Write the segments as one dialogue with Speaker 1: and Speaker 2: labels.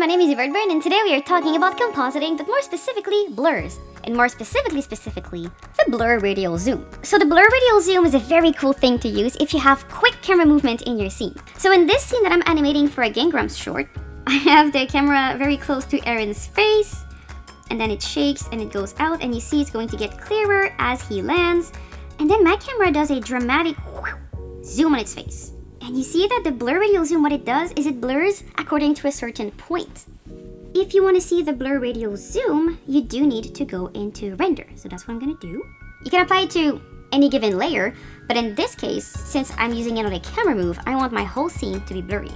Speaker 1: my name is ZeBirdBrain, and today we are talking about compositing, but more specifically, blurs. And more specifically, the blur radial zoom. So the blur radial zoom is a very cool thing to use if you have quick camera movement in your scene. So in this scene that I'm animating for a Game Grumps short, I have the camera very close to Aaron's face, and then it shakes and it goes out, and you see it's going to get clearer as he lands. And then my camera does a dramatic zoom on its face. And you see that the blur radial zoom, what it does is it blurs according to a certain point. If you want to see the blur radial zoom, you do need to go into render. So that's what I'm going to do. You can apply it to any given layer, but in this case, since I'm using it on a camera move, I want my whole scene to be blurry.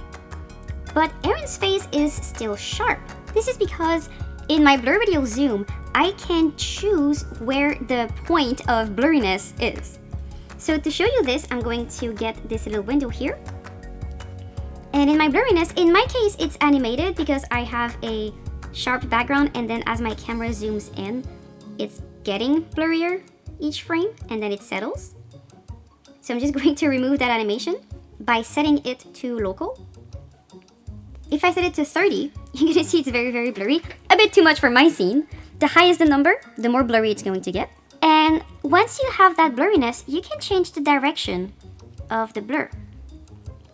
Speaker 1: But Aaron's face is still sharp. This is because in my blur radial zoom, I can choose where the point of blurriness is. So to show you this, I'm going to get this little window here. And in my blurriness, in my case, it's animated because I have a sharp background, and then as my camera zooms in, it's getting blurrier each frame, and then it settles. So I'm just going to remove that animation by setting it to local. If I set it to 30, you're gonna see it's very, very blurry. A bit too much for my scene. The higher the number, the more blurry it's going to get. And once you have that blurriness, you can change the direction of the blur.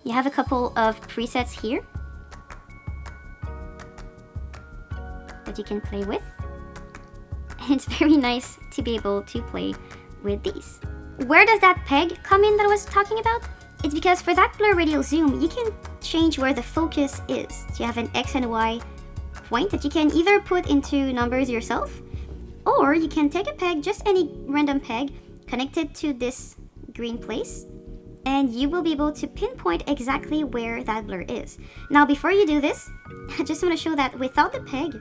Speaker 1: You have a couple of presets here that you can play with. And it's very nice to be able to play with these. Where does that peg come in that I was talking about? It's because for that blur radial zoom, you can change where the focus is. So you have an X and Y point that you can either put into numbers yourself, or you can take a peg, just any random peg, connect it to this green place, and you will be able to pinpoint exactly where that blur is. Now, before you do this, I just want to show that without the peg,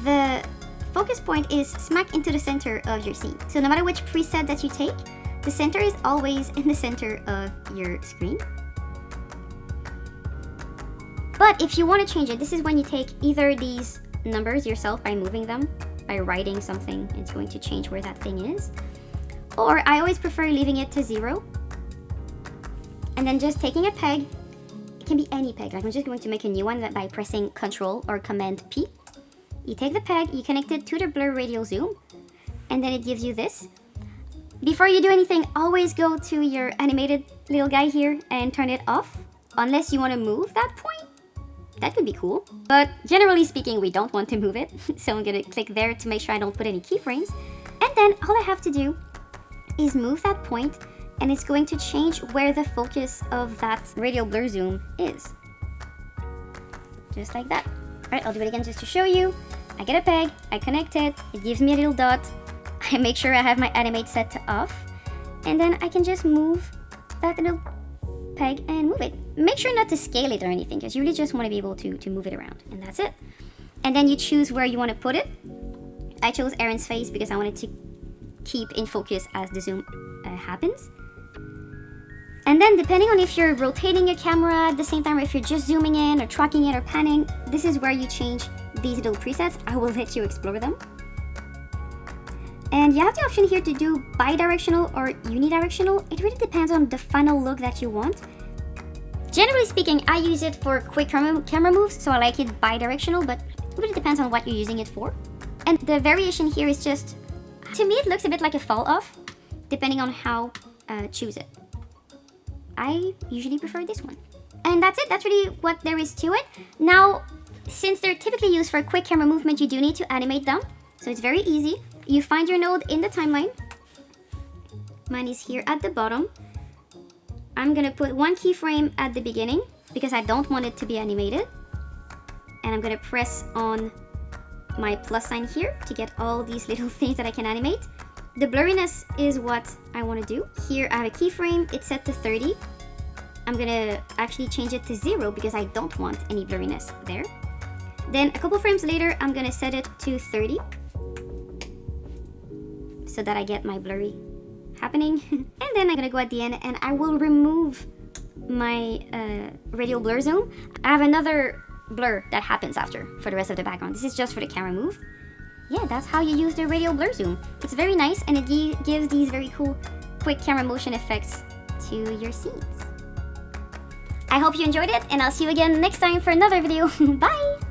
Speaker 1: the focus point is smack into the center of your scene. So no matter which preset that you take, the center is always in the center of your screen. But if you want to change it, this is when you take either these numbers yourself by moving them, by writing something, it's going to change where that thing is. Or I always prefer leaving it to 0. And then just taking a peg, it can be any peg, like I'm just going to make a new one by pressing Ctrl or Command P. You take the peg, you connect it to the blur radial zoom, and then it gives you this. Before you do anything, always go to your animated little guy here and turn it off, unless you want to move that point. That could be cool, but generally speaking, we don't want to move it. So I'm gonna click there to make sure I don't put any keyframes. And then all I have to do is move that point, and it's going to change where the focus of that radial blur zoom is. Just like that. All right, I'll do it again just to show you. I get a peg, I connect it, it gives me a little dot. I make sure I have my animate set to off, and then I can just move that little peg and move it. Make sure not to scale it or anything, because you really just want to be able to move it around, and that's it. And then you choose where you want to put it. I chose Aaron's face because I wanted to keep in focus as the zoom happens. And then depending on if you're rotating your camera at the same time, or if you're just zooming in or tracking it or panning, this is where you change these little presets. I will let you explore them. And you have the option here to do bidirectional or unidirectional. It really depends on the final look that you want. Generally speaking, I use it for quick camera moves, so I like it bidirectional, but it really depends on what you're using it for. And the variation here is just, to me, it looks a bit like a fall off, depending on how choose it. I usually prefer this one. And that's it, that's really what there is to it. Now, since they're typically used for quick camera movement, you do need to animate them. So it's very easy. You find your node in the timeline. Mine is here at the bottom. I'm gonna put one keyframe at the beginning because I don't want it to be animated. And I'm gonna press on my plus sign here to get all these little things that I can animate. The blurriness is what I wanna do. Here I have a keyframe, it's set to 30. I'm gonna actually change it to 0 because I don't want any blurriness there. Then a couple frames later, I'm gonna set it to 30. So that I get my blurry happening. And then I'm gonna go at the end and I will remove my radial blur zoom. I have another blur that happens after for the rest of the background. This is just for the camera move. Yeah, that's how you use the radial blur zoom. It's very nice, and it gives these very cool quick camera motion effects to your scenes. I hope you enjoyed it, and I'll see you again next time for another video. Bye!